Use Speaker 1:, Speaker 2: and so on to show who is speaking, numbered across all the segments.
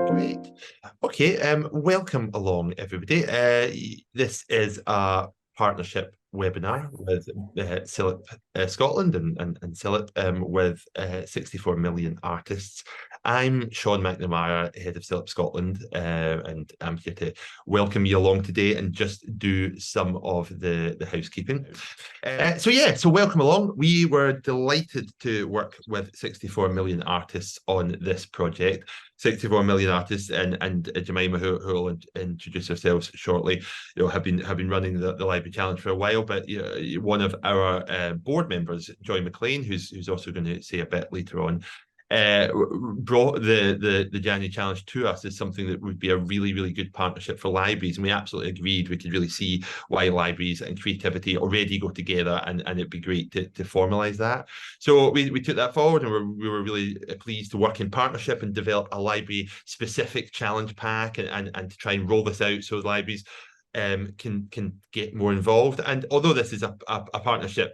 Speaker 1: Great. Okay, welcome along, everybody. This is a partnership webinar with CILIP Scotland and CILIP with 64 million artists. I'm Sean McNamara, head of CILIP Scotland, and I'm here to welcome you along today and just do some of the housekeeping. So welcome along. We were delighted to work with 64 million artists on this project. 64 million artists and Jemima, who will introduce herself shortly, have been running the Library Challenge for a while. But one of our board members, Joy McLean, who's also going to say a bit later on, brought the January Challenge to us as something that would be a really good partnership for libraries, and we absolutely agreed. We could really see why libraries and creativity already go together, and it'd be great to formalise that. So we took that forward, and we were really pleased to work in partnership and develop a library specific challenge pack and to try and roll this out so libraries can get more involved. And although this is a partnership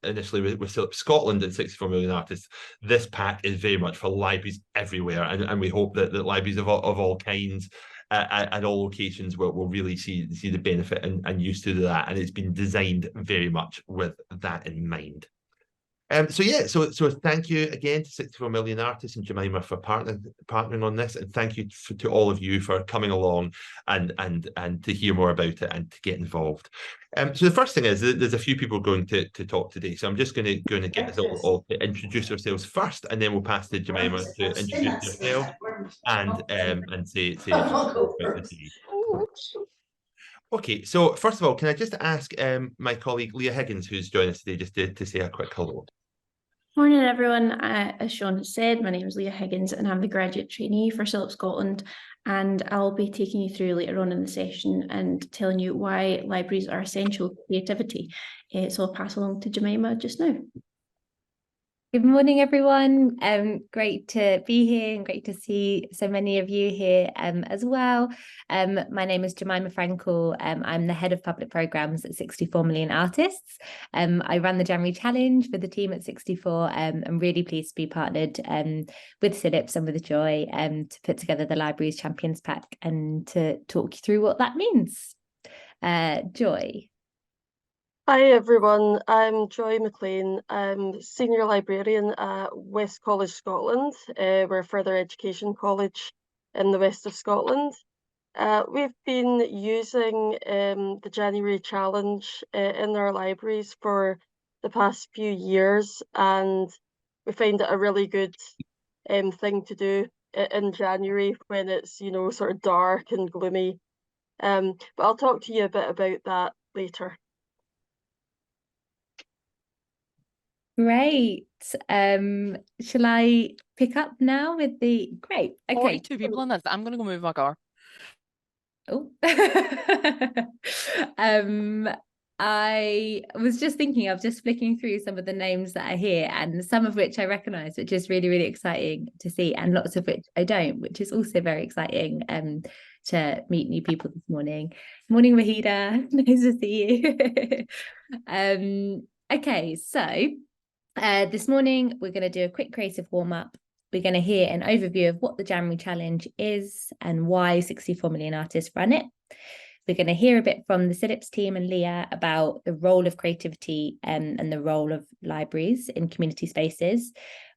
Speaker 1: initially with CILIPS Scotland and 64 million artists, this pack is very much for libraries everywhere, and we hope that libraries of all kinds at all locations will really see the benefit and use to that, and it's been designed very much with that in mind. So thank you again to 64 million artists and Jemima for partnering on this, and thank you to all of you for coming along and to hear more about it and to get involved. So the first thing is there's a few people going to talk today, so I'm just going to get us all to introduce ourselves first, and then we'll pass to Jemima to introduce yourself and say about the day. Okay, so first of all, can I just ask my colleague Leah Higgins, who's joined us today, just to say a quick hello?
Speaker 2: Morning, everyone. As Sean has said, my name is Leah Higgins, and I'm the graduate trainee for CILIPS Scotland. And I'll be taking you through later on in the session and telling you why libraries are essential to creativity. So I'll pass along to Jemima just now.
Speaker 3: Good morning, everyone. Great to be here and great to see so many of you here as well. My name is Jemima Frankel. I'm the head of public programs at 64 Million Artists. I run the January Challenge for the team at 64. I'm really pleased to be partnered with CILIPS and with Joy to put together the Libraries Champions Pack and to talk you through what that means. Joy.
Speaker 4: Hi everyone, I'm Joy McLean. I'm Senior Librarian at West College Scotland. We're a further education college in the west of Scotland. We've been using the January Challenge in our libraries for the past few years, and we find it a really good thing to do in January when it's, sort of dark and gloomy. But I'll talk to you a bit about that later.
Speaker 3: Great. Shall I pick up now with the great? Okay.
Speaker 5: 42 people in this. I'm gonna go move my car.
Speaker 3: Oh. I was just thinking of just flicking through some of the names that are here, and some of which I recognize, which is really exciting to see, and lots of which I don't, which is also very exciting to meet new people this morning. Morning, Wahida. Nice to see you. Okay, so this morning, we're going to do a quick creative warm-up. We're going to hear an overview of what the January Challenge is and why 64 million artists run it. We're going to hear a bit from the CILIPS team and Leah about the role of creativity and the role of libraries in community spaces.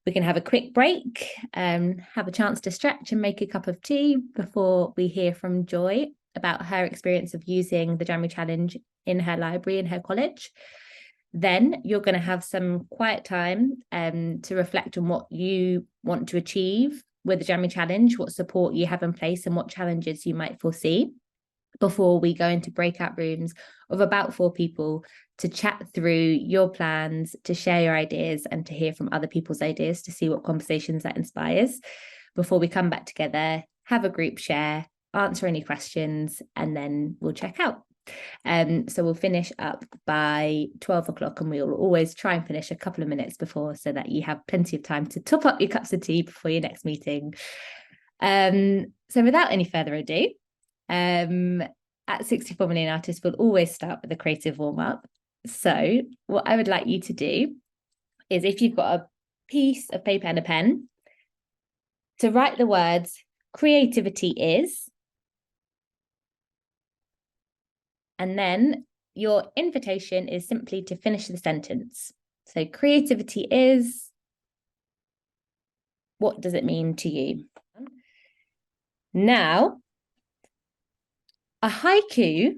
Speaker 3: We can have a quick break, have a chance to stretch and make a cup of tea before we hear from Joy about her experience of using the January Challenge in her library in her college. Then you're going to have some quiet time to reflect on what you want to achieve with the January Challenge, what support you have in place and what challenges you might foresee, before we go into breakout rooms of about 4 people to chat through your plans, to share your ideas and to hear from other people's ideas to see what conversations that inspires, before we come back together, have a group share, answer any questions, and then we'll check out. So we'll finish up by 12 o'clock, and we'll always try and finish a couple of minutes before so that you have plenty of time to top up your cups of tea before your next meeting. So without any further ado, at 64 Million Artists, we'll always start with a creative warm-up. So what I would like you to do is, if you've got a piece of paper and a pen, to write the words creativity is, and then your invitation is simply to finish the sentence. So creativity is, what does it mean to you? Now, a haiku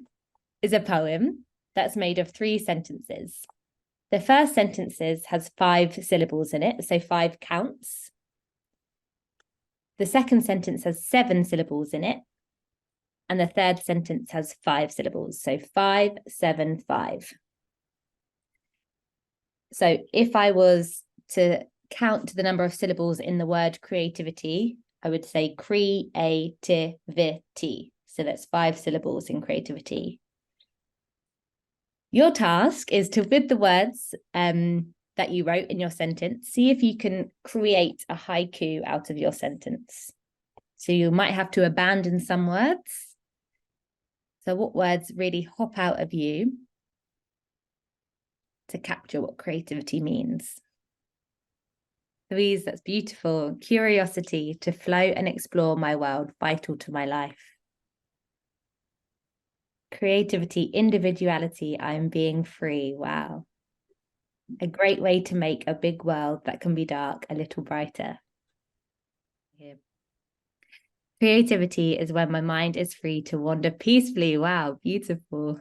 Speaker 3: is a poem that's made of 3 sentences. The first sentence has 5 syllables in it, so 5 counts. The second sentence has 7 syllables in it. And the third sentence has 5 syllables, so 5, 7, 5. So if I was to count the number of syllables in the word creativity, I would say creativity. So that's 5 syllables in creativity. Your task is to, with the words that you wrote in your sentence, see if you can create a haiku out of your sentence. So you might have to abandon some words. So what words really hop out of you to capture what creativity means? Louise, that's beautiful. Curiosity, to float and explore my world, vital to my life. Creativity, individuality, I am being free. Wow. A great way to make a big world that can be dark a little brighter. Yeah. Creativity is when my mind is free to wander peacefully. Wow, beautiful.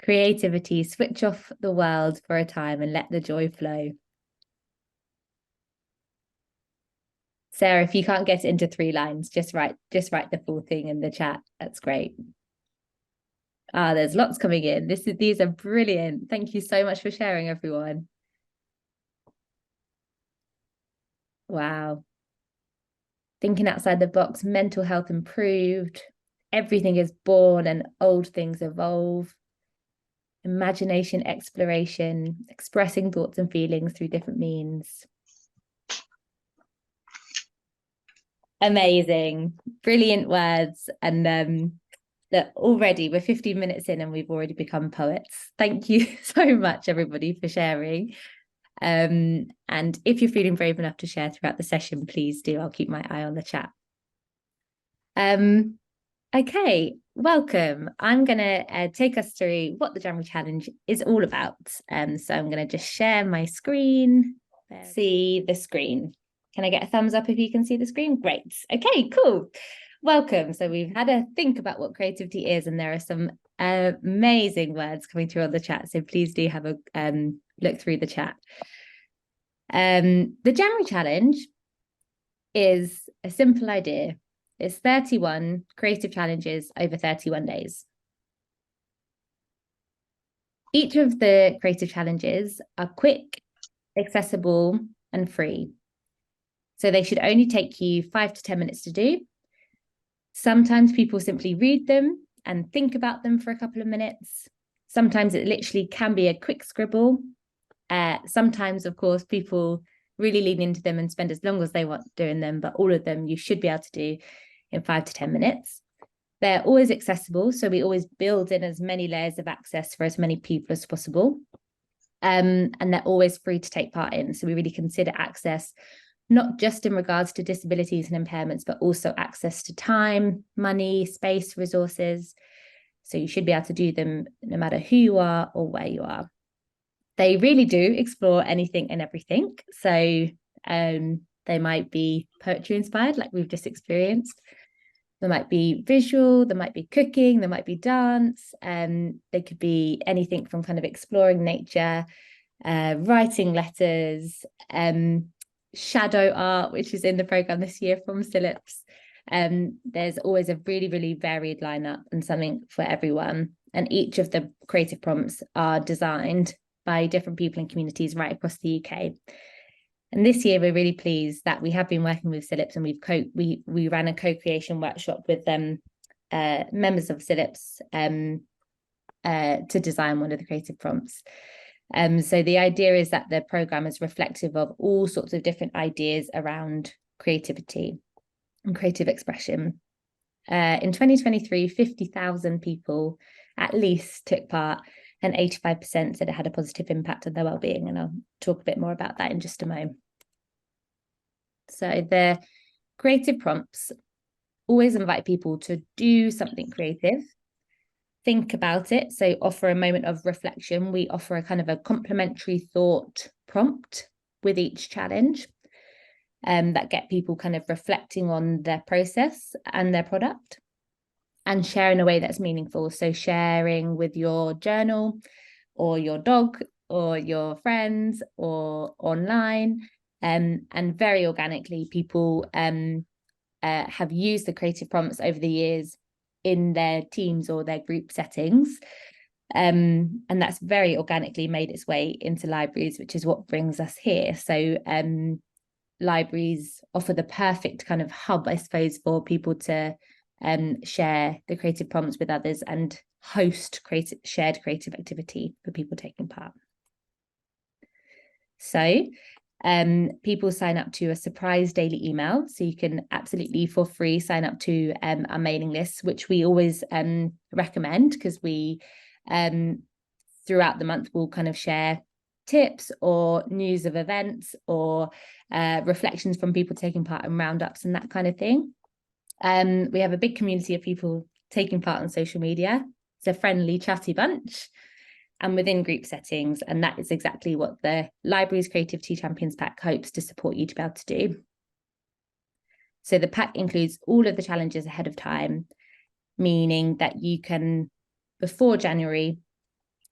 Speaker 3: Creativity, switch off the world for a time and let the joy flow. Sarah, if you can't get it into 3 lines, just write the full thing in the chat. That's great. There's lots coming in. These are brilliant. Thank you so much for sharing, everyone. Wow. Thinking outside the box, mental health improved. Everything is born and old things evolve. Imagination, exploration, expressing thoughts and feelings through different means. Amazing, brilliant words. And that already we're 15 minutes in and we've already become poets. Thank you so much, everybody, for sharing. And if you're feeling brave enough to share throughout the session, please do. I'll keep my eye on the chat. Okay, welcome. I'm going to take us through what the January Challenge is all about. So I'm going to just share my screen. See the screen. Can I get a thumbs up if you can see the screen? Great. Okay, cool. Welcome. So we've had a think about what creativity is, and there are some amazing words coming through on the chat. So please do have a look through the chat. The January Challenge is a simple idea. It's 31 creative challenges over 31 days. Each of the creative challenges are quick, accessible, and free. So they should only take you 5 to 10 minutes to do. Sometimes people simply read them and think about them for a couple of minutes. Sometimes it literally can be a quick scribble. Sometimes, of course, people really lean into them and spend as long as they want doing them, but all of them you should be able to do in 5 to 10 minutes. They're always accessible, so we always build in as many layers of access for as many people as possible. And they're always free to take part in. So we really consider access not just in regards to disabilities and impairments, but also access to time, money, space, resources. So you should be able to do them no matter who you are or where you are. They really do explore anything and everything. So they might be poetry inspired, like we've just experienced. There might be visual, there might be cooking, there might be dance. They could be anything from kind of exploring nature, writing letters, shadow art, which is in the program this year from CILIPS. There's always a really, really varied lineup and something for everyone. And each of the creative prompts are designed by different people and communities right across the UK. And this year, we're really pleased that we have been working with CILIPS, and we ran a co-creation workshop with members of CILIPS to design one of the creative prompts. So the idea is that the programme is reflective of all sorts of different ideas around creativity and creative expression. In 2023, 50,000 people at least took part, and 85% said it had a positive impact on their well-being. And I'll talk a bit more about that in just a moment. So the creative prompts always invite people to do something creative, think about it. So offer a moment of reflection. We offer a kind of a complementary thought prompt with each challenge that get people kind of reflecting on their process and their product, and share in a way that's meaningful. So sharing with your journal or your dog or your friends or online, and very organically people have used the creative prompts over the years in their teams or their group settings. And that's very organically made its way into libraries, which is what brings us here. So libraries offer the perfect kind of hub, I suppose, for people to share the creative prompts with others and host shared creative activity for people taking part. So people sign up to a surprise daily email. So you can absolutely for free sign up to our mailing list, which we always recommend, because we throughout the month will kind of share tips or news of events or reflections from people taking part in roundups and that kind of thing. We have a big community of people taking part on social media. It's a friendly, chatty bunch, and within group settings. And that is exactly what the library's Creativity Champions Pack hopes to support you to be able to do. So the pack includes all of the challenges ahead of time, meaning that you can, before January,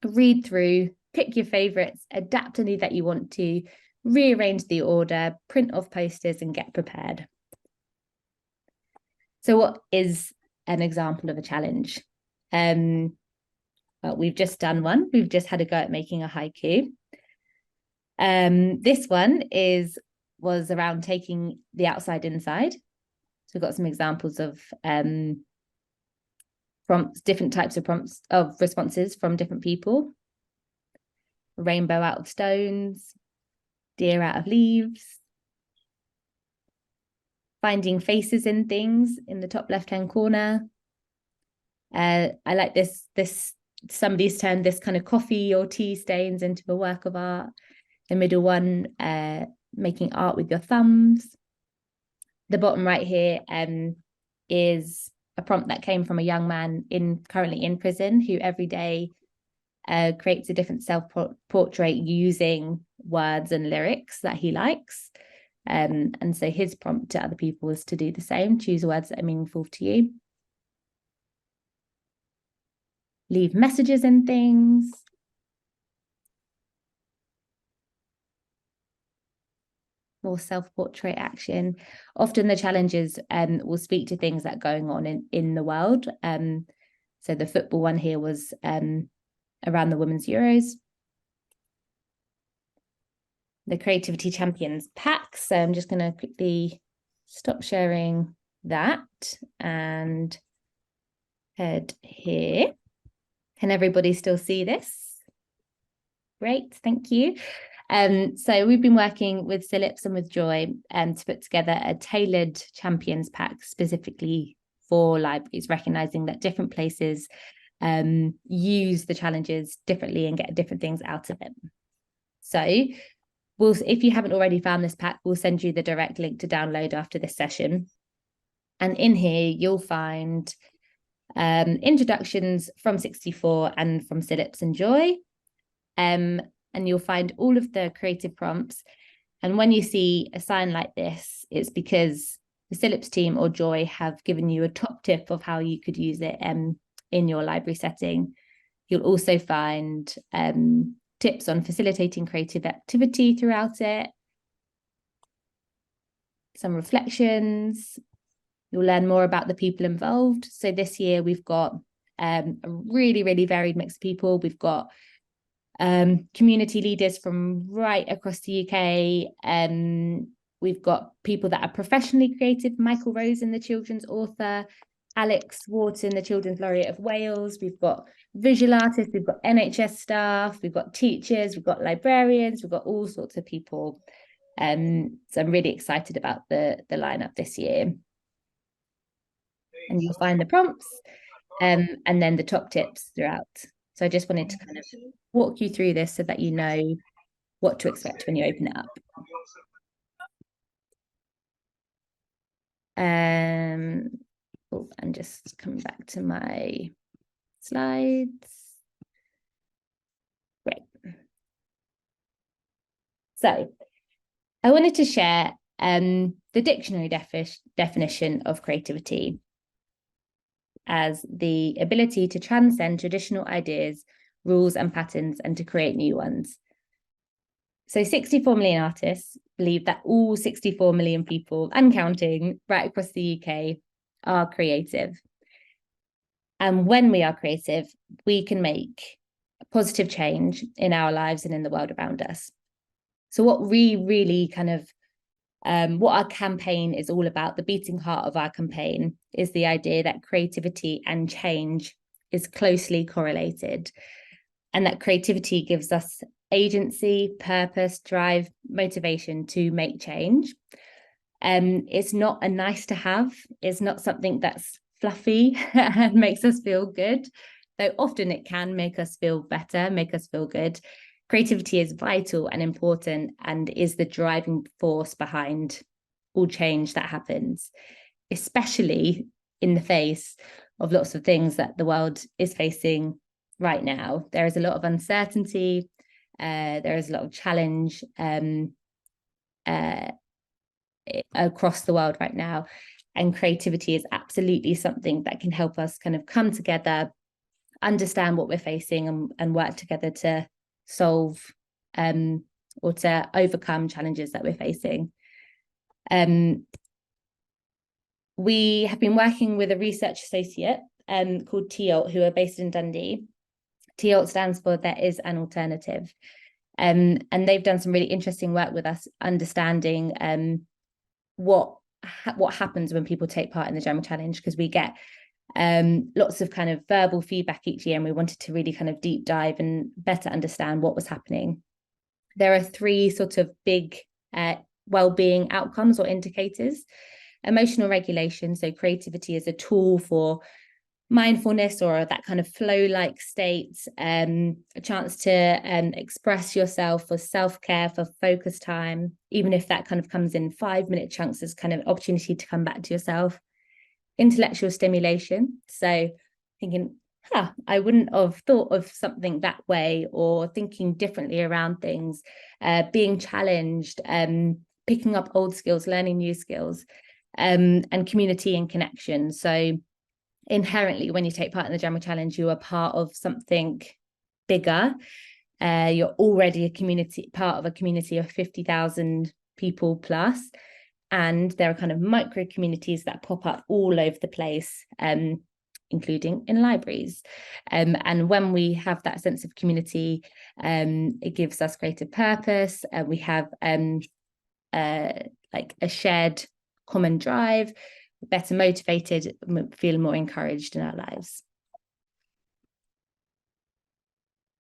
Speaker 3: read through, pick your favourites, adapt any that you want to, rearrange the order, print off posters and get prepared. So what is an example of a challenge? Well, we've just done one. We've just had a go at making a haiku. This one was around taking the outside inside. So we've got some examples of prompts, different types of prompts of responses from different people. Rainbow out of stones, deer out of leaves, finding faces in things in the top left-hand corner. I like this. Somebody's turned this kind of coffee or tea stains into a work of art. The middle one, making art with your thumbs. The bottom right here is a prompt that came from a young man currently in prison, who every day creates a different self-portrait using words and lyrics that he likes. And so his prompt to other people is to do the same. Choose words that are meaningful to you. Leave messages in things. More self-portrait action. Often the challenges will speak to things that are going on in the world. So the football one here was around the Women's Euros. The Creativity Champions Pack. So I'm just going to quickly stop sharing that and head here. Can everybody still see this? Great, thank you. So we've been working with CILIPS and with Joy to put together a tailored Champions Pack specifically for libraries, recognising that different places use the challenges differently and get different things out of it. So if you haven't already found this pack, we'll send you the direct link to download after this session. And in here, you'll find introductions from 64 and from CILIPS and Joy. And you'll find all of the creative prompts. And when you see a sign like this, it's because the CILIPS team or Joy have given you a top tip of how you could use it in your library setting. You'll also find tips on facilitating creative activity throughout it, some reflections. You'll learn more about the people involved. So this year we've got a really, really varied mix of people. We've got community leaders from right across the UK. We've got people that are professionally creative. Michael Rosen, the children's author. Alex Wharton, the Children's Laureate of Wales. We've got visual artists. We've got NHS staff. We've got teachers. We've got librarians. We've got all sorts of people. So I'm really excited about the lineup this year. And you'll find the prompts and then the top tips throughout. So I just wanted to kind of walk you through this so that you know what to expect when you open it up. And just coming back to my slides. Great. So I wanted to share the dictionary definition of creativity as the ability to transcend traditional ideas, rules and patterns and to create new ones. So 64 million artists believe that all 64 million people and counting right across the UK are creative. And when we are creative, we can make a positive change in our lives and in the world around us. So what we really kind of, what our campaign is all about, the beating heart of our campaign, is the idea that creativity and change is closely correlated, and that creativity gives us agency, purpose, drive, motivation to make change. It's not a nice to have. It's not something that's fluffy and makes us feel good, though often it can make us feel better, make us feel good. Creativity is vital and important and is the driving force behind all change that happens, especially in the face of lots of things that the world is facing right now. There is a lot of uncertainty, there is a lot of challenge across the world right now. And creativity is absolutely something that can help us kind of come together, understand what we're facing and work together to solve or to overcome challenges that we're facing. We have been working with a research associate called TILT, who are based in Dundee. TILT stands for There Is an Alternative. And they've done some really interesting work with us, understanding what happens when people take part in the General Challenge, because we get lots of kind of verbal feedback each year, and we wanted to really kind of deep dive and better understand what was happening. There are three sort of big well-being outcomes or indicators. Emotional regulation, so creativity is a tool for mindfulness or that kind of flow-like state, a chance to express yourself, for self-care, for focus time, even if that kind of comes in 5-minute chunks as kind of opportunity to come back to yourself. Intellectual stimulation, so thinking, I wouldn't have thought of something that way, or thinking differently around things, being challenged, picking up old skills, learning new skills, and community and connection. So inherently, when you take part in the General Challenge, you are part of something bigger. You're already a community, part of a community of 50,000 people plus. And there are kind of micro communities that pop up all over the place, including in libraries. And when we have that sense of community, it gives us greater purpose. We have like a shared common drive, better motivated, feel more encouraged in our lives.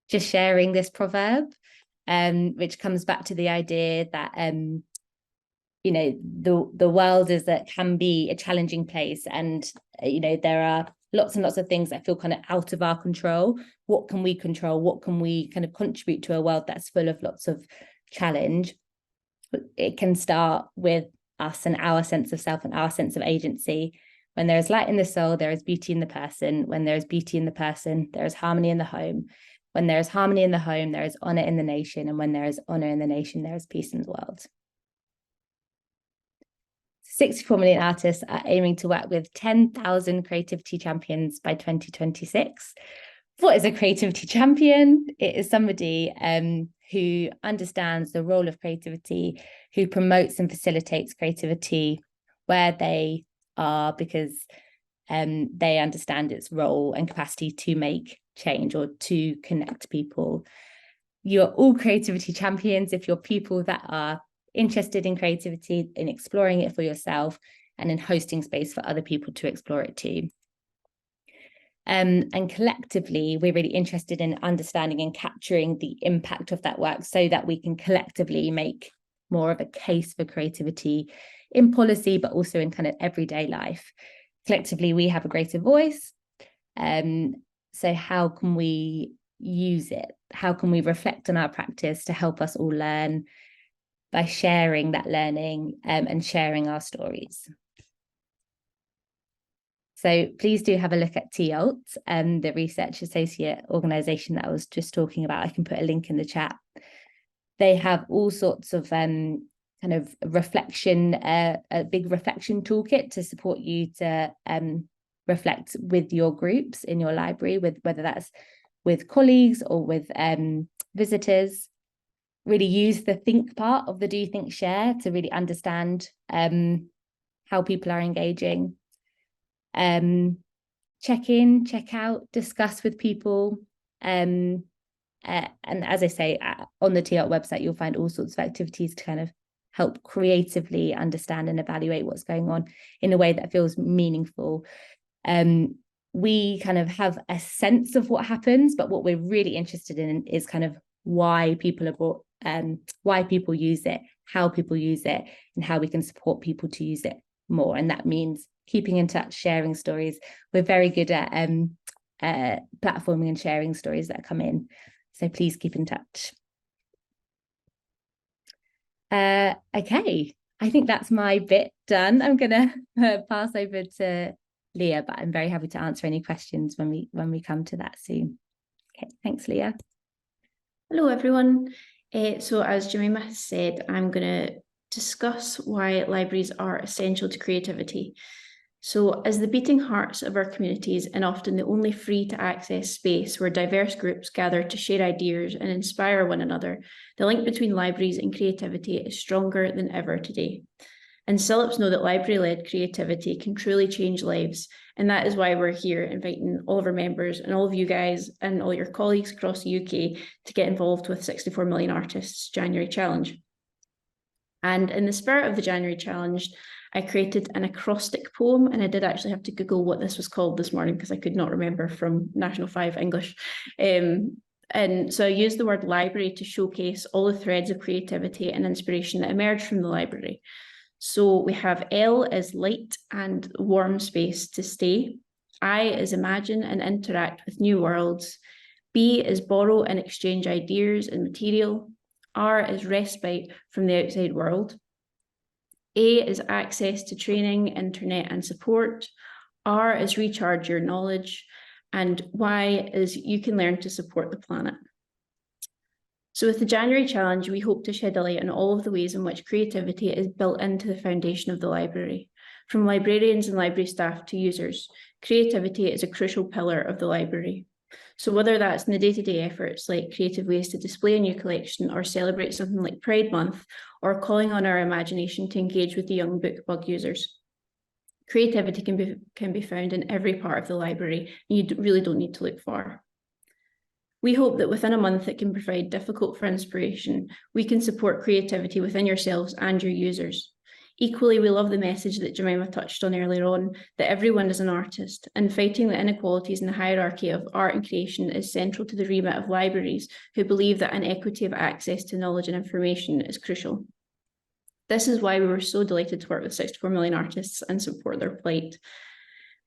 Speaker 3: Just sharing this proverb, which comes back to the idea that you know, the world can be a challenging place, and you know, there are lots and lots of things that feel kind of out of our control. What can we control? What can we kind of contribute to a world that's full of lots of challenge? It can start with us and our sense of self and our sense of agency. When there is light in the soul, there is beauty in the person. When there is beauty in the person, there is harmony in the home. When there is harmony in the home, there is honor in the nation. And when there is honor in the nation, there is peace in the world. 64 million artists are aiming to work with 10,000 creativity champions by 2026. What is a creativity champion? It is somebody who understands the role of creativity, who promotes and facilitates creativity where they are, because they understand its role and capacity to make change or to connect people. You're all creativity champions if you're people that are interested in creativity, in exploring it for yourself, and in hosting space for other people to explore it too. And collectively, we're really interested in understanding and capturing the impact of that work so that we can collectively make more of a case for creativity in policy, but also in kind of everyday life. Collectively, we have a greater voice. So how can we use it? How can we reflect on our practice to help us all learn by sharing that learning and sharing our stories? So please do have a look at TILT, the research associate organisation that I was just talking about. I can put a link in the chat. They have all sorts of kind of reflection, a big reflection toolkit to support you to reflect with your groups in your library, with whether that's with colleagues or with visitors. Really use the think part of the do, think, share to really understand how people are engaging. Check in, check out, discuss with people. And as I say, on the TILT website, you'll find all sorts of activities to kind of help creatively understand and evaluate what's going on in a way that feels meaningful. We kind of have a sense of what happens, but what we're really interested in is kind of why people are brought, why people use it, how people use it, and how we can support people to use it more. And that means keeping in touch, sharing stories. We're very good at platforming and sharing stories that come in. So please keep in touch. Okay, I think that's my bit done. I'm gonna pass over to Leah, but I'm very happy to answer any questions when we come to that soon. Okay, thanks, Leah.
Speaker 2: Hello, everyone. So as Jemima has said, I'm going to discuss why libraries are essential to creativity. So as the beating hearts of our communities and often the only free to access space where diverse groups gather to share ideas and inspire one another, the link between libraries and creativity is stronger than ever today. And CILIPS know that library-led creativity can truly change lives. And that is why we're here inviting all of our members and all of you guys and all your colleagues across the UK to get involved with 64 Million Artists January Challenge. And in the spirit of the January Challenge, I created an acrostic poem, and I did actually have to Google what this was called this morning because I could not remember from National 5 English. And so I used the word library to showcase all the threads of creativity and inspiration that emerged from the library. So we have L as light and warm space to stay. I is imagine and interact with new worlds. B is borrow and exchange ideas and material. R is respite from the outside world. A is access to training, internet and support. R is recharge your knowledge. And Y is you can learn to support the planet. So with the January Challenge, we hope to shed a light on all of the ways in which creativity is built into the foundation of the library. From librarians and library staff to users, creativity is a crucial pillar of the library. So whether that's in the day-to-day efforts like creative ways to display a new collection or celebrate something like Pride Month, or calling on our imagination to engage with the young bookbug users, creativity can be found in every part of the library, and you really don't need to look far. We hope that within a month that can provide difficult for inspiration, we can support creativity within yourselves and your users. Equally, we love the message that Jemima touched on earlier on, that everyone is an artist, and fighting the inequalities in the hierarchy of art and creation is central to the remit of libraries, who believe that an equity of access to knowledge and information is crucial. This is why we were so delighted to work with 64 Million Artists and support their plight.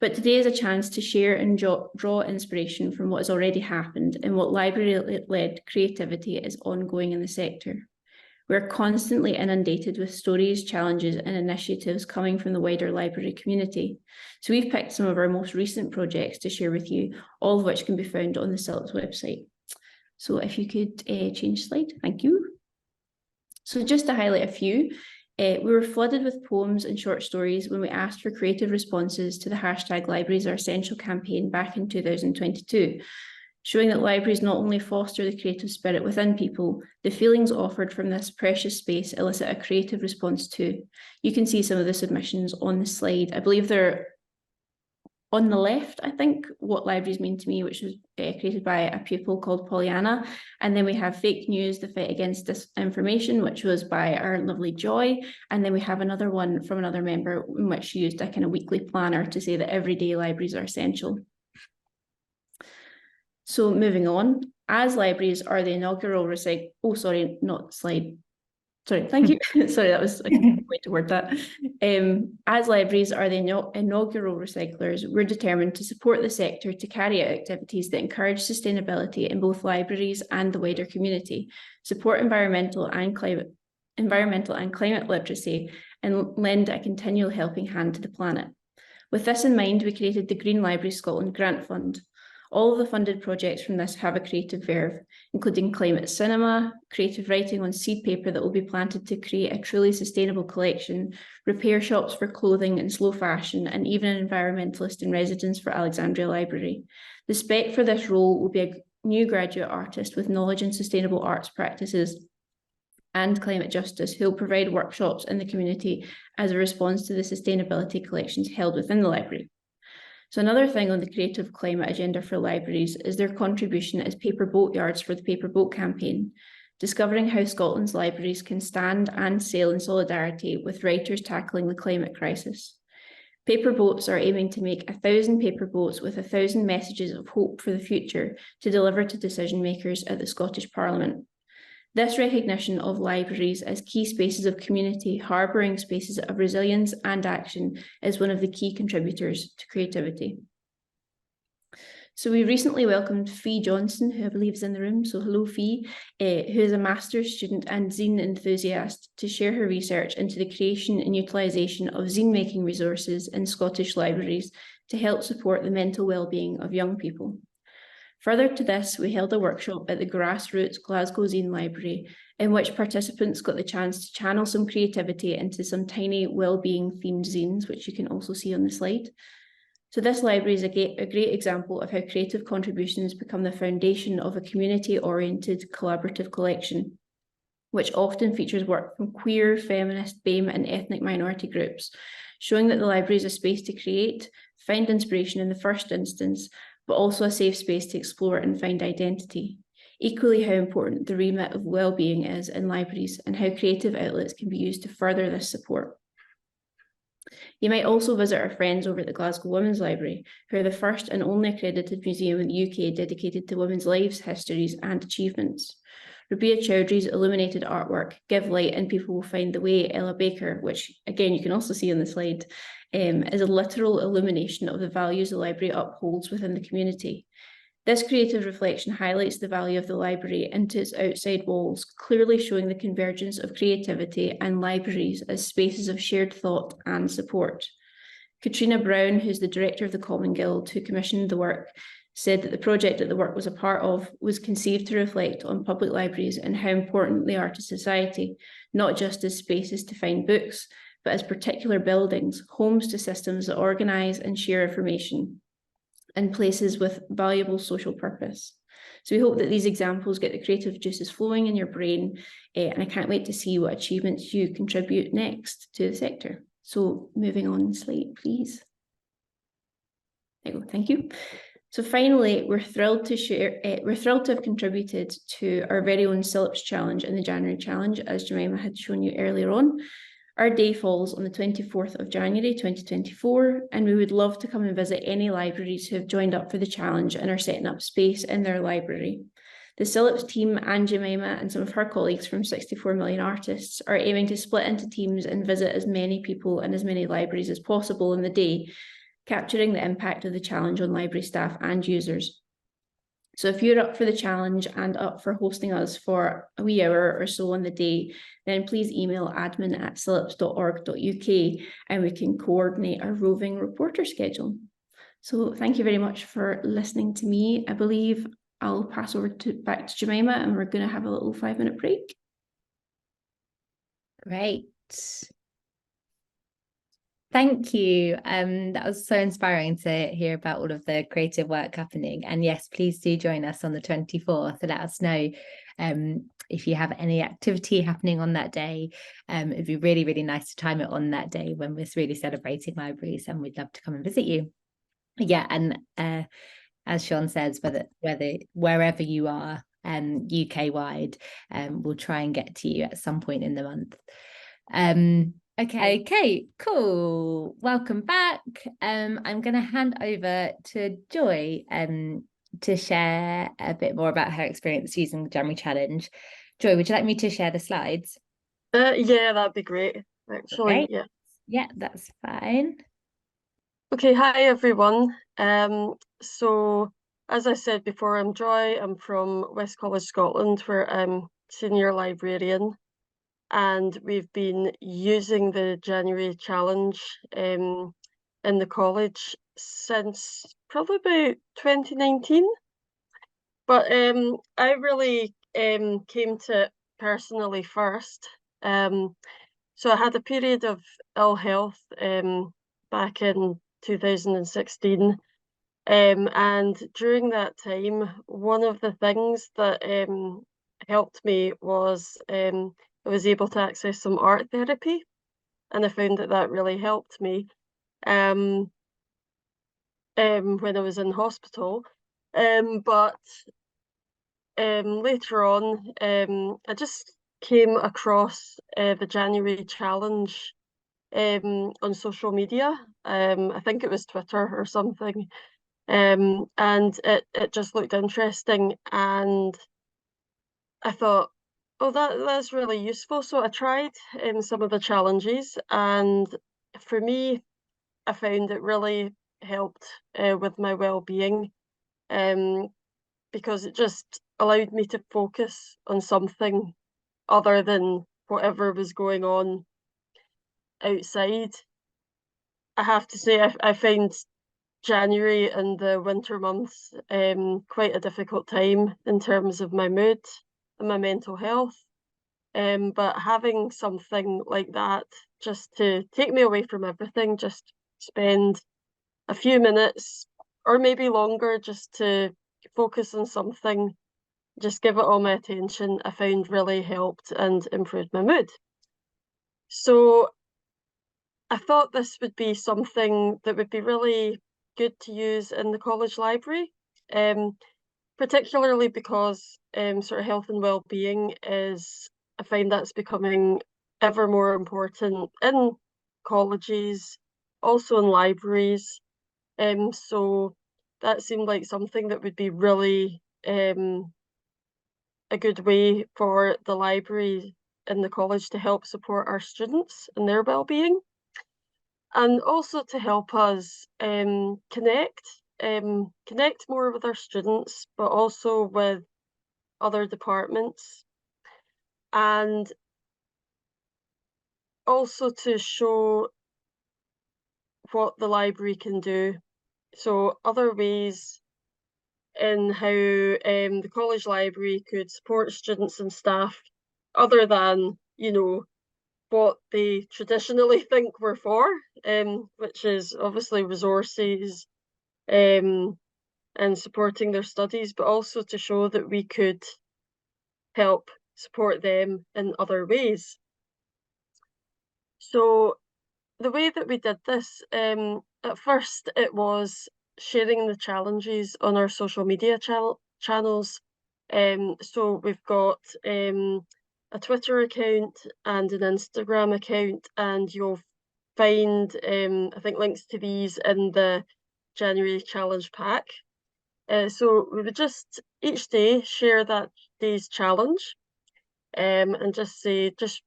Speaker 2: But today is a chance to share and draw inspiration from what has already happened and what library-led creativity is ongoing in the sector. We're constantly inundated with stories, challenges, and initiatives coming from the wider library community. So we've picked some of our most recent projects to share with you, all of which can be found on the CILIPS website. So if you could change slide, thank you. So just to highlight a few, we were flooded with poems and short stories when we asked for creative responses to the hashtag Libraries Are Essential campaign back in 2022. Showing that libraries not only foster the creative spirit within people, the feelings offered from this precious space elicit a creative response too. You can see some of the submissions on the slide. I believe they're on the left, I think, What Libraries Mean to Me, which was created by a pupil called Pollyanna. And then we have Fake News, The Fight Against Disinformation, which was by our lovely Joy. And then we have another one from another member in which she used a kind of weekly planner to say that everyday libraries are essential. So moving on, as libraries are the inaugural Sorry, thank you. Sorry, that was a good way to word that. As libraries are the inaugural recyclers, we're determined to support the sector to carry out activities that encourage sustainability in both libraries and the wider community, support environmental and climate literacy, and lend a continual helping hand to the planet. With this in mind, we created the Green Library Scotland Grant Fund. All of the funded projects from this have a creative verve, including climate cinema, creative writing on seed paper that will be planted to create a truly sustainable collection, repair shops for clothing and slow fashion, and even an environmentalist in residence for Alexandria Library. The spec for this role will be a new graduate artist with knowledge in sustainable arts practices and climate justice, who will provide workshops in the community as a response to the sustainability collections held within the library. So another thing on the creative climate agenda for libraries is their contribution as paper boat yards for the Paper Boat campaign, discovering how Scotland's libraries can stand and sail in solidarity with writers tackling the climate crisis. Paper boats are aiming to make 1,000 paper boats with 1,000 messages of hope for the future to deliver to decision makers at the Scottish Parliament. This recognition of libraries as key spaces of community, harbouring spaces of resilience and action, is one of the key contributors to creativity. So we recently welcomed Fee Johnson, who I believe is in the room. So hello, Fee, who is a master's student and zine enthusiast, to share her research into the creation and utilisation of zine-making resources in Scottish libraries to help support the mental well-being of young people. Further to this, we held a workshop at the Grassroots Glasgow Zine Library, in which participants got the chance to channel some creativity into some tiny well-being themed zines, which you can also see on the slide. So this library is a great example of how creative contributions become the foundation of a community-oriented collaborative collection, which often features work from queer, feminist, BAME and ethnic minority groups, showing that the library is a space to create, find inspiration in the first instance, but also a safe space to explore and find identity. Equally how important the remit of well-being is in libraries and how creative outlets can be used to further this support. You might also visit our friends over at the Glasgow Women's Library, who are the first and only accredited museum in the UK dedicated to women's lives, histories and achievements. Rabia Chowdhury's illuminated artwork, Give Light and People Will Find the Way, Ella Baker, which again you can also see on the slide, is a literal illumination of the values the library upholds within the community. This creative reflection highlights the value of the library into its outside walls, clearly showing the convergence of creativity and libraries as spaces of shared thought and support. Katrina Brown, who's the director of the Common Guild, who commissioned the work, said that the project that the work was a part of was conceived to reflect on public libraries and how important they are to society, not just as spaces to find books, but as particular buildings, homes to systems that organise and share information, and places with valuable social purpose. So we hope that these examples get the creative juices flowing in your brain, and I can't wait to see what achievements you contribute next to the sector. So moving on slide, please. There you go, thank you. So finally, we're thrilled to have contributed to our very own CILIPS challenge in the January challenge, as Jemima had shown you earlier on. Our day falls on the 24th of January 2024, and we would love to come and visit any libraries who have joined up for the challenge and are setting up space in their library. The CILIPS team and Jemima and some of her colleagues from 64 Million Artists are aiming to split into teams and visit as many people and as many libraries as possible in the day, capturing the impact of the challenge on library staff and users. So if you're up for the challenge and up for hosting us for a wee hour or so on the day, then please email admin@cilips.org.uk and we can coordinate a roving reporter schedule. So thank you very much for listening to me. I believe I'll pass over back to Jemima and we're going to have a little 5-minute break.
Speaker 3: Great. Thank you. That was so inspiring to hear about all of the creative work happening. And yes, please do join us on the 24th and let us know if you have any activity happening on that day. It'd be really, really nice to time it on that day when we're really celebrating libraries, and we'd love to come and visit you. Yeah, and as Sean says, wherever you are, UK-wide, we'll try and get to you at some point in the month. Okay, cool. Welcome back. I'm going to hand over to Joy to share a bit more about her experience using the January challenge. Joy, would you like me to share the slides?
Speaker 4: Yeah, that'd be great, actually.
Speaker 3: Okay.
Speaker 4: Yeah.
Speaker 3: Yeah, that's fine.
Speaker 4: Okay, hi everyone. So as I said before, I'm Joy. I'm from West College, Scotland, where I'm senior librarian, and we've been using the January challenge in the college since probably about 2019. But I really came to it personally first. So I had a period of ill health back in 2016. And during that time, one of the things that helped me was I was able to access some art therapy, and I found that that really helped me um, when I was in hospital. But later on, I just came across the January challenge on social media. I think it was Twitter or something. And it just looked interesting, and I thought, oh, that's really useful. So I tried some of the challenges, and for me, I found it really helped with my well-being, um, because it just allowed me to focus on something other than whatever was going on outside. I have to say, I find January and the winter months quite a difficult time in terms of my mood and my mental health. But having something like that just to take me away from everything, just spend a few minutes or maybe longer just to focus on something, just give it all my attention, I found really helped and improved my mood. So I thought this would be something that would be really good to use in the college library, particularly because sort of health and well-being is, I find that's becoming ever more important in colleges, also in libraries. So that seemed like something that would be really a good way for the library in the college to help support our students and their well-being, and also to help us connect more with our students, but also with other departments, and also to show what the library can do. So other ways in how the college library could support students and staff other than, what they traditionally think we're for, which is obviously resources, and supporting their studies, but also to show that we could help support them in other ways. So the way that we did this, at first it was sharing the challenges on our social media channels. So we've got a Twitter account and an Instagram account, and you'll find, I think, links to these in the January challenge pack. So we would just each day share that day's challenge, and just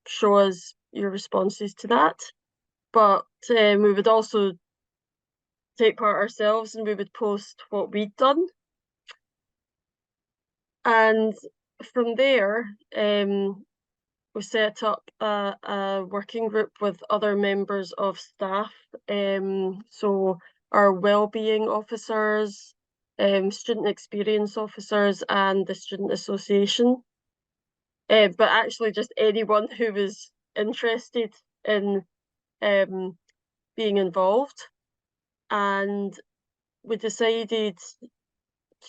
Speaker 4: show us your responses to that. But we would also take part ourselves, and we would post what we'd done. And from there, we set up a working group with other members of staff. So our wellbeing officers, student experience officers, and the student association. But actually just anyone who was interested in being involved. And we decided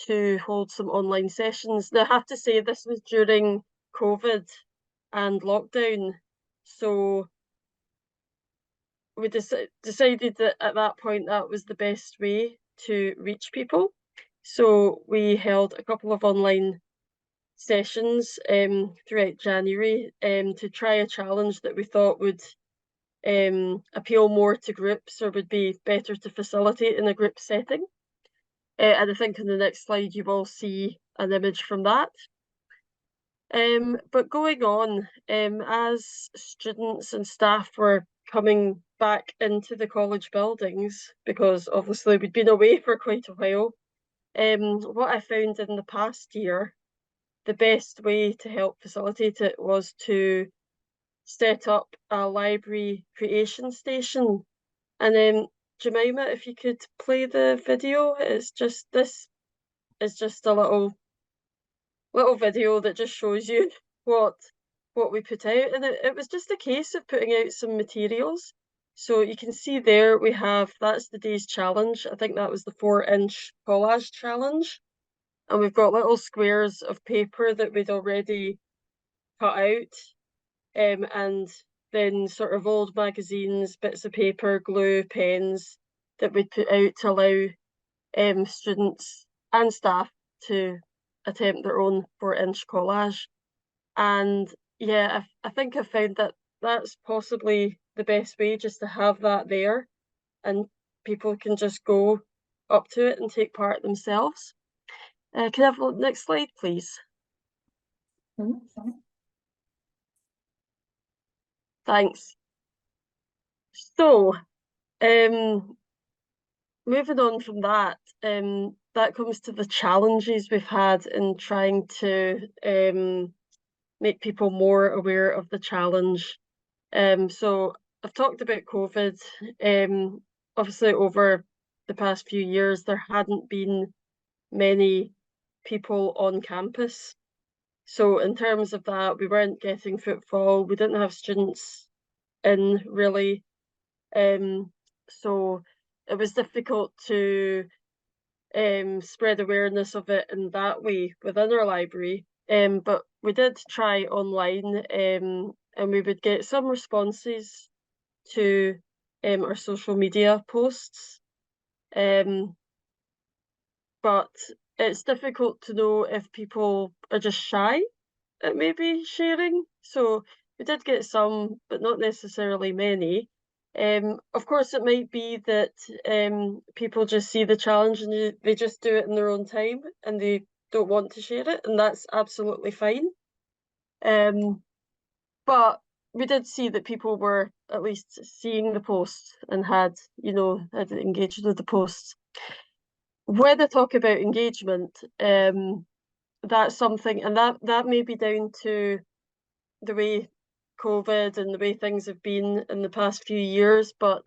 Speaker 4: to hold some online sessions. Now, I have to say this was during COVID and lockdown, so we decided that at that point that was the best way to reach people. So we held a couple of online sessions throughout January to try a challenge that we thought would appeal more to groups, or would be better to facilitate in a group setting. And I think in the next slide you will see an image from that. But going on, as students and staff were coming back into the college buildings, because obviously we'd been away for quite a while, what I found in the past year, the best way to help facilitate it was to set up a library creation station. And Jemima, if you could play the video, this is just a little video that just shows you what we put out, and it was just a case of putting out some materials. So you can see there we have, that's the day's challenge. I think that was the 4-inch collage challenge, and we've got little squares of paper that we'd already cut out, and then sort of old magazines, bits of paper, glue, pens that we'd put out to allow students and staff to attempt their own 4-inch collage. And yeah, I think I found that that's possibly the best way, just to have that there, and people can just go up to it and take part themselves. Can I have the next slide, please? Thanks. So, moving on from that, that comes to the challenges we've had in trying to make people more aware of the challenge. So I've talked about COVID. Obviously, over the past few years, there hadn't been many people on campus. So in terms of that, we weren't getting footfall. We didn't have students in, really. So it was difficult to spread awareness of it in that way within our library. But we did try online, and we would get some responses to our social media posts. But it's difficult to know if people are just shy at maybe sharing. So we did get some, but not necessarily many. Of course, it might be that people just see the challenge and they just do it in their own time and they don't want to share it, and that's absolutely fine. But we did see that people were at least seeing the posts and had engaged with the posts. When I talk about engagement, that's something, and that may be down to the way COVID and the way things have been in the past few years, but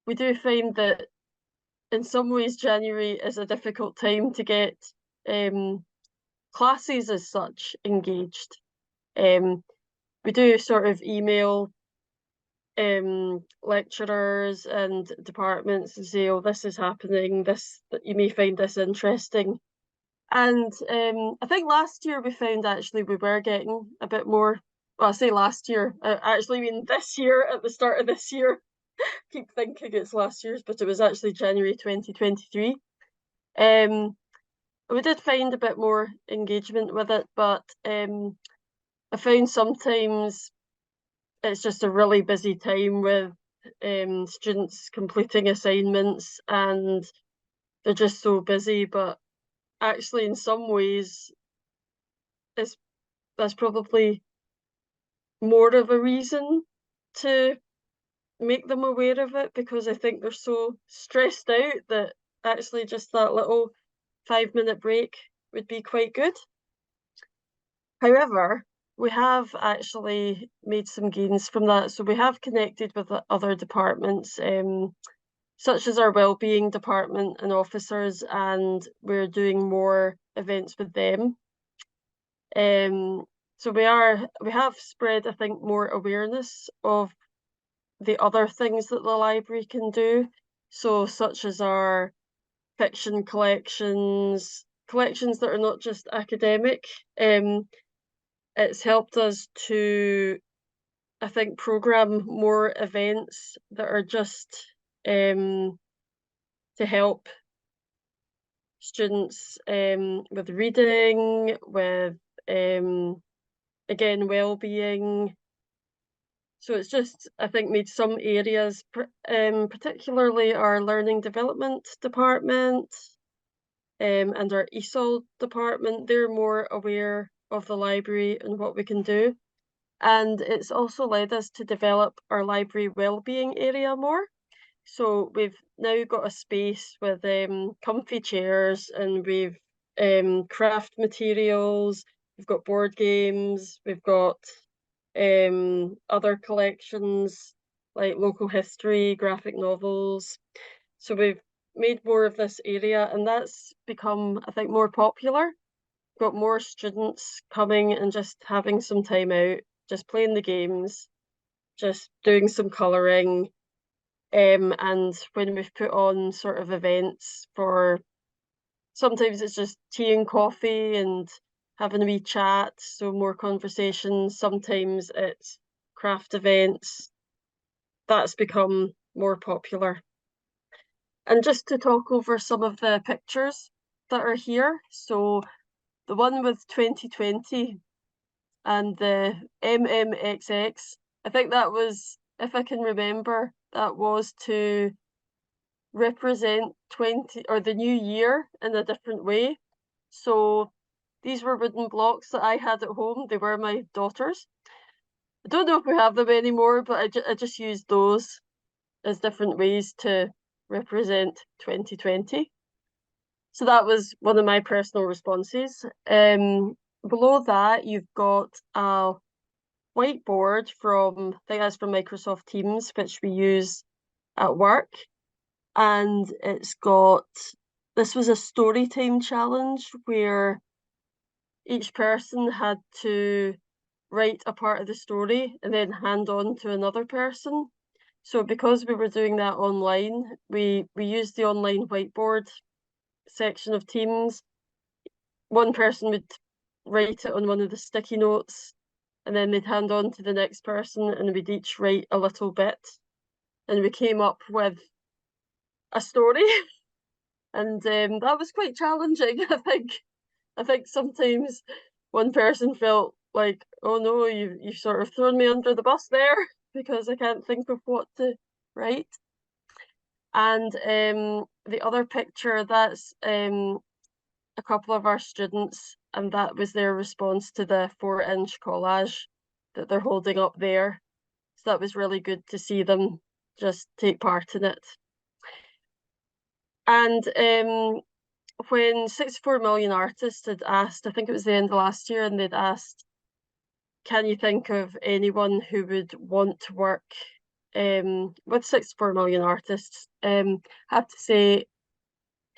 Speaker 4: we do find that in some ways January is a difficult time to get classes as such engaged. We do sort of email lecturers and departments and say, oh, this is happening, you may find this interesting. And I think last year we found actually we were getting a bit more. Well, I say last year, I actually mean this year, at the start of this year. Keep thinking it's last year's, but it was actually January 2023. We did find a bit more engagement with it, but I found sometimes it's just a really busy time with students completing assignments and they're just so busy. But actually, in some ways, that's probably more of a reason to make them aware of it, because I think they're so stressed out that actually just that little 5-minute break would be quite good. However, we have actually made some gains from that. So we have connected with other departments, such as our wellbeing department and officers, and we're doing more events with them. So we have spread, I think, more awareness of the other things that the library can do. So such as our fiction collections that are not just academic. It's helped us to, I think, program more events that are just to help students with reading, with again, well-being. So it's just, I think, made some areas, particularly our learning development department and our ESOL department, they're more aware of the library and what we can do. And it's also led us to develop our library wellbeing area more. So we've now got a space with comfy chairs, and we've craft materials, we've got board games, we've got other collections like local history, graphic novels. So we've made more of this area, and that's become, I think, more popular. Got more students coming and just having some time out, just playing the games, just doing some colouring. And when we've put on sort of events for, sometimes it's just tea and coffee and having a wee chat, so more conversations. Sometimes it's craft events. That's become more popular. And just to talk over some of the pictures that are here. So the one with 2020 and the MMXX, I think that was, if I can remember, that was to represent 20 or the new year in a different way. So these were wooden blocks that I had at home. They were my daughter's. I don't know if we have them anymore, but I just used those as different ways to represent 2020. So that was one of my personal responses. Below that, you've got a whiteboard from, I think that's from Microsoft Teams, which we use at work. And it's got, this was a story time challenge where each person had to write a part of the story and then hand on to another person. So because we were doing that online, we used the online whiteboard section of Teams. One person would write it on one of the sticky notes, and then they'd hand on to the next person, and we'd each write a little bit. And we came up with a story, and that was quite challenging. I think sometimes one person felt like, oh no, you've sort of thrown me under the bus there because I can't think of what to write. And the other picture, that's a couple of our students, and that was their response to the 4-inch collage that they're holding up there. So that was really good to see them just take part in it. And when 64 Million Artists had asked, I think it was the end of last year, and they'd asked, can you think of anyone who would want to work with 64 Million Artists? I have to say,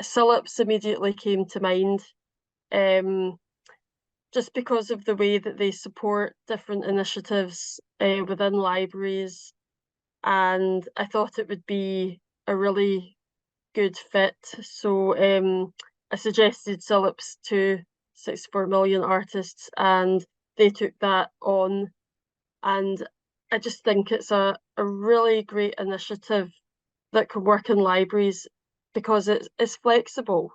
Speaker 4: CILIPS immediately came to mind, just because of the way that they support different initiatives within libraries. And I thought it would be a really good fit. So I suggested CILIPS to 64 Million Artists, and they took that on. And I just think it's a really great initiative that can work in libraries because it's flexible.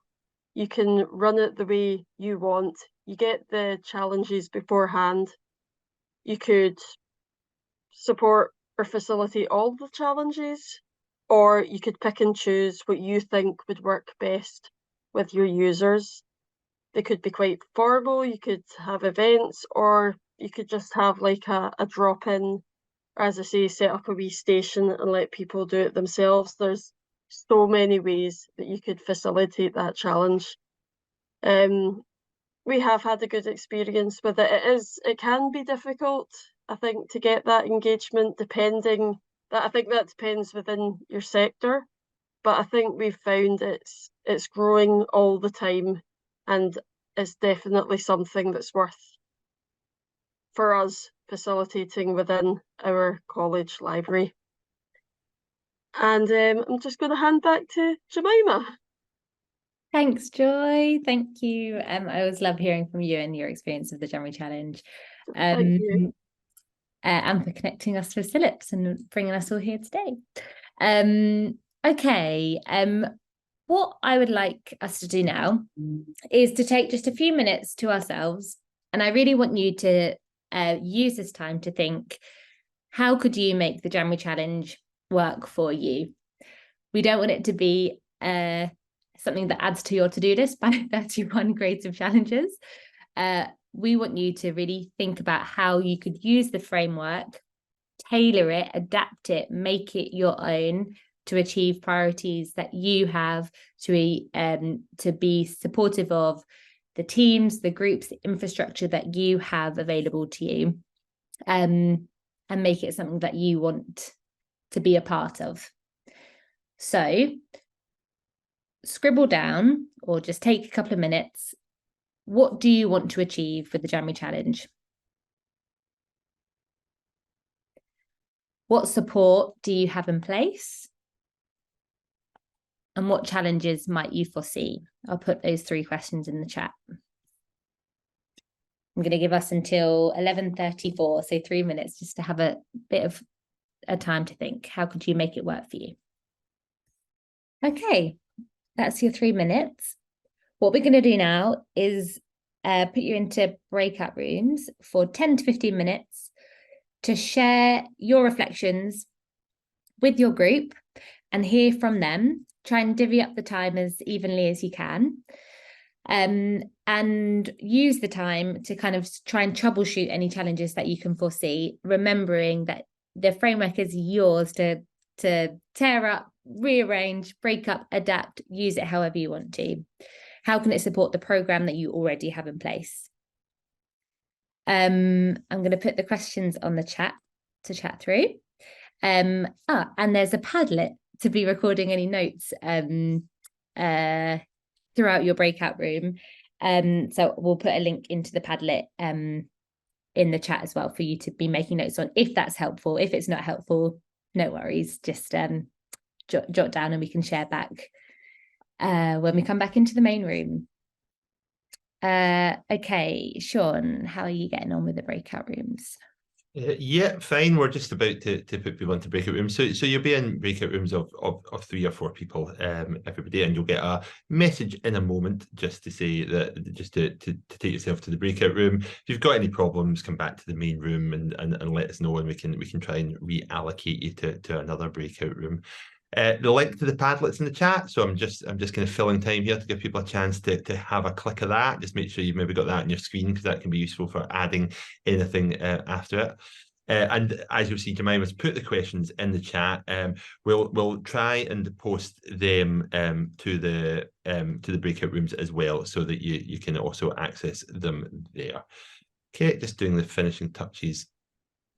Speaker 4: You can run it the way you want. You get the challenges beforehand. You could support or facilitate all the challenges, or you could pick and choose what you think would work best with your users. They could be quite formal, you could have events, or you could just have like a drop-in, or as I say, set up a wee station and let people do it themselves. There's so many ways that you could facilitate that challenge. We have had a good experience with it. It can be difficult, I think, to get that engagement, I think that depends within your sector, but I think we've found it's growing all the time, and it's definitely something that's worth for us facilitating within our college library. And I'm just going to hand back to Jemima.
Speaker 3: Thanks, Joy. Thank you. I always love hearing from you and your experience of the January Challenge.
Speaker 4: Thank you.
Speaker 3: And for connecting us with CILIPS and bringing us all here today. Okay, what I would like us to do now is to take just a few minutes to ourselves, and I really want you to use this time to think, how could you make the January Challenge work for you? We don't want it to be something that adds to your to-do list by 31 creative challenges. we want you to really think about how you could use the framework, tailor it, adapt it, make it your own to achieve priorities that you have, to be supportive of the teams, the groups, the infrastructure that you have available to you, and make it something that you want to be a part of. So scribble down, or just take a couple of minutes, what do you want to achieve with the January challenge? What support do you have in place? And what challenges might you foresee? I'll put those 3 questions in the chat. I'm going to give us until 11:34, so 3 minutes, just to have a bit of a time to think. How could you make it work for you? Okay, that's your 3 minutes. What we're going to do now is put you into breakout rooms for 10 to 15 minutes to share your reflections with your group and hear from them. Try and divvy up the time as evenly as you can, and use the time to kind of try and troubleshoot any challenges that you can foresee, remembering that the framework is yours to tear up, rearrange, break up, adapt, use it however you want to. How can it support the program that you already have in place? I'm going to put the questions on the chat to chat through. And there's a Padlet to be recording any notes throughout your breakout room. So we'll put a link into the Padlet in the chat as well for you to be making notes on, if that's helpful. If it's not helpful, no worries, just jot down and we can share back when we come back into the main room. Okay, Sean, how are you getting on with the breakout rooms?
Speaker 1: Yeah, fine. We're just about to put people into breakout rooms. So you'll be in breakout rooms of 3 or 4 people, everybody, and you'll get a message in a moment just to say that, just to take yourself to the breakout room. If you've got any problems, come back to the main room and let us know, and we can try and reallocate you to another breakout room. The link to the Padlet's in the chat, so I'm just kind of filling time here to give people a chance to have a click of that. Just make sure you've maybe got that on your screen, because that can be useful for adding anything after it. And as you'll see, Jemima's put the questions in the chat. We'll try and post them to the breakout rooms as well, so that you can also access them there. Okay, just doing the finishing touches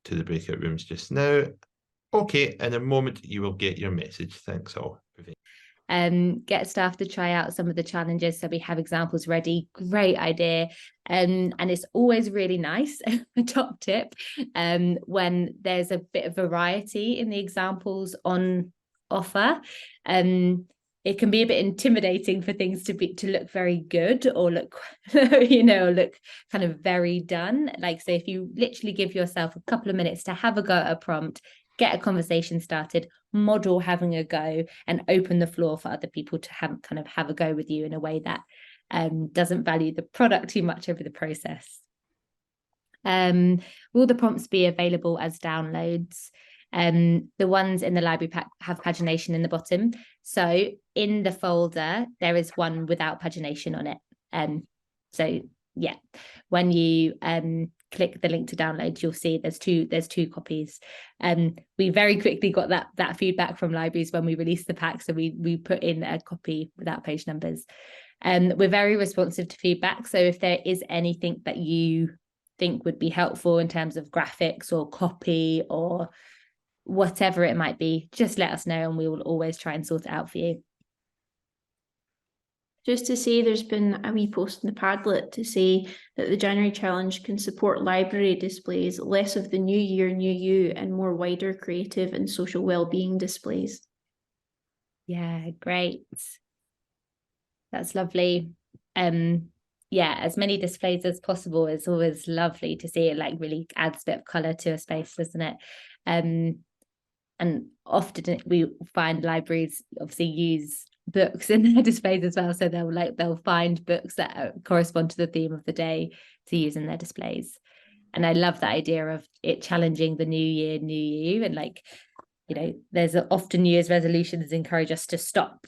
Speaker 1: to the breakout rooms just now. Okay, in a moment you will get your message. Thanks all.
Speaker 3: Get staff to try out some of the challenges, so we have examples ready. Great idea. And it's always really nice, a top tip, when there's a bit of variety in the examples on offer. It can be a bit intimidating for things to look very good, or look look kind of very done. Like, so if you literally give yourself a couple of minutes to have a go at a prompt, get a conversation started, model having a go, and open the floor for other people to have a go with you in a way that doesn't value the product too much over the process. Will the prompts be available as downloads? The ones in the library pack have pagination in the bottom. So in the folder, there is one without pagination on it. So yeah, when you click the link to download, you'll see there's two copies. We very quickly got that feedback from libraries when we released the pack, so we put in a copy without page numbers. We're very responsive to feedback, so if there is anything that you think would be helpful in terms of graphics or copy or whatever it might be, just let us know and we will always try and sort it out for you.
Speaker 2: Just to say, there's been a wee post in the Padlet to say that the January challenge can support library displays, less of the new year, new you, and more wider creative and social well-being displays.
Speaker 3: Yeah, great. That's lovely. Yeah, as many displays as possible is always lovely to see. It like really adds a bit of colour to a space, doesn't it? And often we find libraries obviously use books in their displays as well, so they'll find books that correspond to the theme of the day to use in their displays. And I love that idea of it challenging the new year, new you, and there's often New Year's resolutions encourage us to stop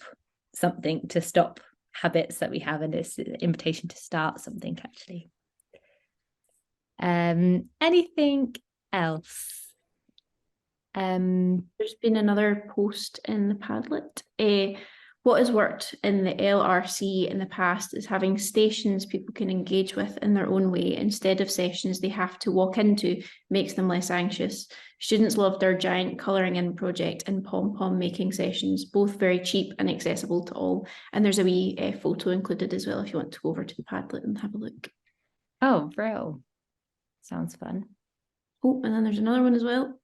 Speaker 3: habits that we have, and it's an invitation to start something actually. Anything else?
Speaker 2: There's been another post in the Padlet. What has worked in the LRC in the past is having stations people can engage with in their own way instead of sessions they have to walk into, makes them less anxious. Students loved our giant colouring in project and pom-pom making sessions, both very cheap and accessible to all. And there's a wee photo included as well if you want to go over to the Padlet and have a look.
Speaker 3: Oh, bro. Sounds fun.
Speaker 2: Oh, and then there's another one as well.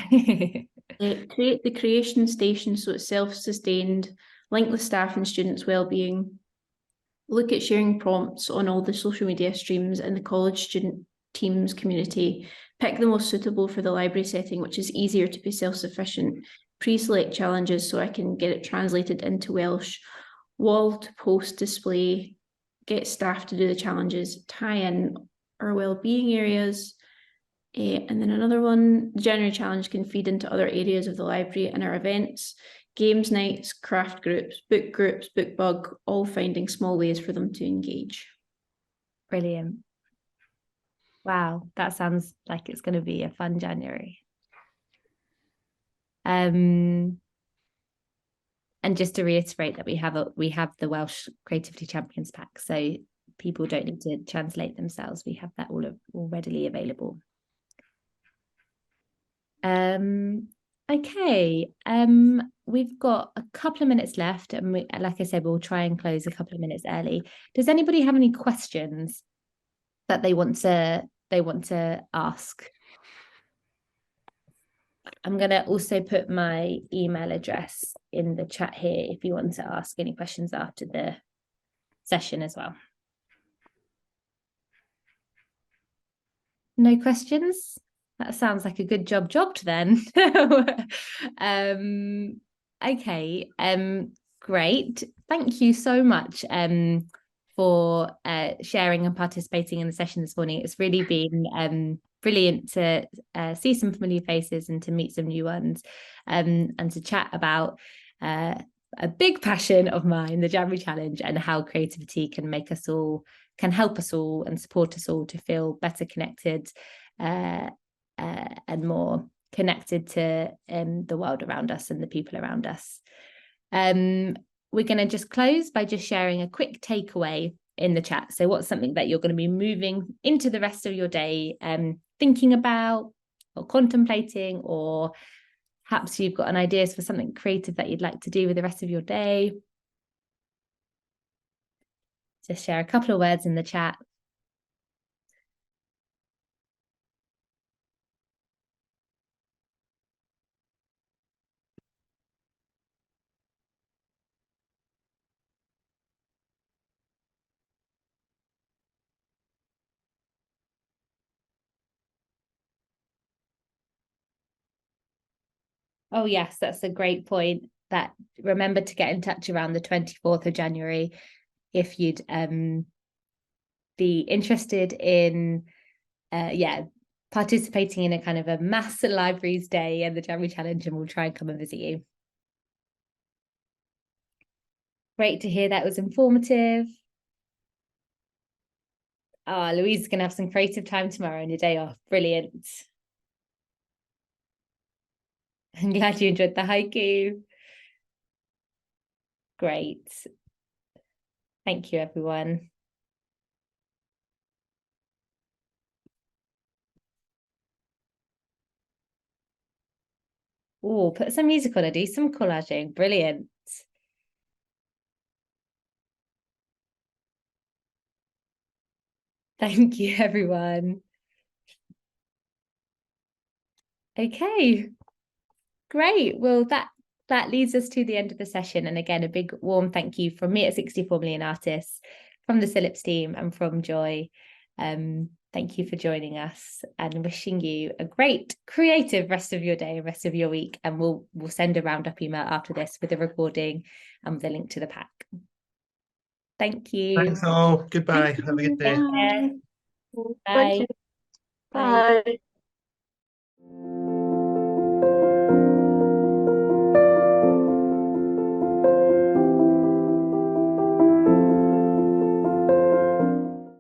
Speaker 2: Create the creation station so it's self-sustained, link with staff and students' well-being, look at sharing prompts on all the social media streams in the college student teams community, pick the most suitable for the library setting, which is easier to be self-sufficient, pre-select challenges so I can get it translated into Welsh, wall to post display, get staff to do the challenges, tie in our well-being areas. And then another one, the January challenge can feed into other areas of the library and our events, games nights, craft groups, book bug, all finding small ways for them to engage.
Speaker 3: Brilliant. Wow, that sounds like it's going to be a fun January. And just to reiterate that we have the Welsh Creativity Champions pack, so people don't need to translate themselves. We have that all readily available. Okay, we've got a couple of minutes left, and like I said, we'll try and close a couple of minutes early. Does anybody have any questions that they want to ask? I'm going to also put my email address in the chat here if you want to ask any questions after the session as well. No questions? That sounds like a good jobbed then. Okay, great. Thank you so much for sharing and participating in the session this morning. It's really been brilliant to see some familiar faces and to meet some new ones, and to chat about a big passion of mine, the January Challenge, and how creativity can help us all and support us all to feel better connected and more connected to the world around us and the people around us. We're going to just close by just sharing a quick takeaway in the chat. So what's something that you're going to be moving into the rest of your day, thinking about or contemplating, or perhaps you've got an idea for something creative that you'd like to do with the rest of your day. Just share a couple of words in the chat. Oh, yes, that's a great point. That remember to get in touch around the 24th of January if you'd be interested in participating in a kind of a mass libraries day and the January Challenge, and we'll try and come and visit you. Great to hear that was informative. Louise is going to have some creative time tomorrow on your day off. Brilliant. I'm glad you enjoyed the haiku. Great. Thank you, everyone. Oh, put some music on and do some collaging. Brilliant. Thank you, everyone. Okay, great. Well, that leads us to the end of the session. And again, a big warm thank you from me at 64 Million Artists, from the CILIPS team, and from Joy. Thank you for joining us, and wishing you a great creative rest of your day, rest of your week. And we'll send a roundup email after this with a recording and with a link to the pack. Thank you.
Speaker 1: Thanks all. Goodbye.
Speaker 2: Thank
Speaker 1: Have a good day.
Speaker 2: Bye.
Speaker 3: Bye.
Speaker 4: Thank you.
Speaker 3: Bye.
Speaker 4: Bye.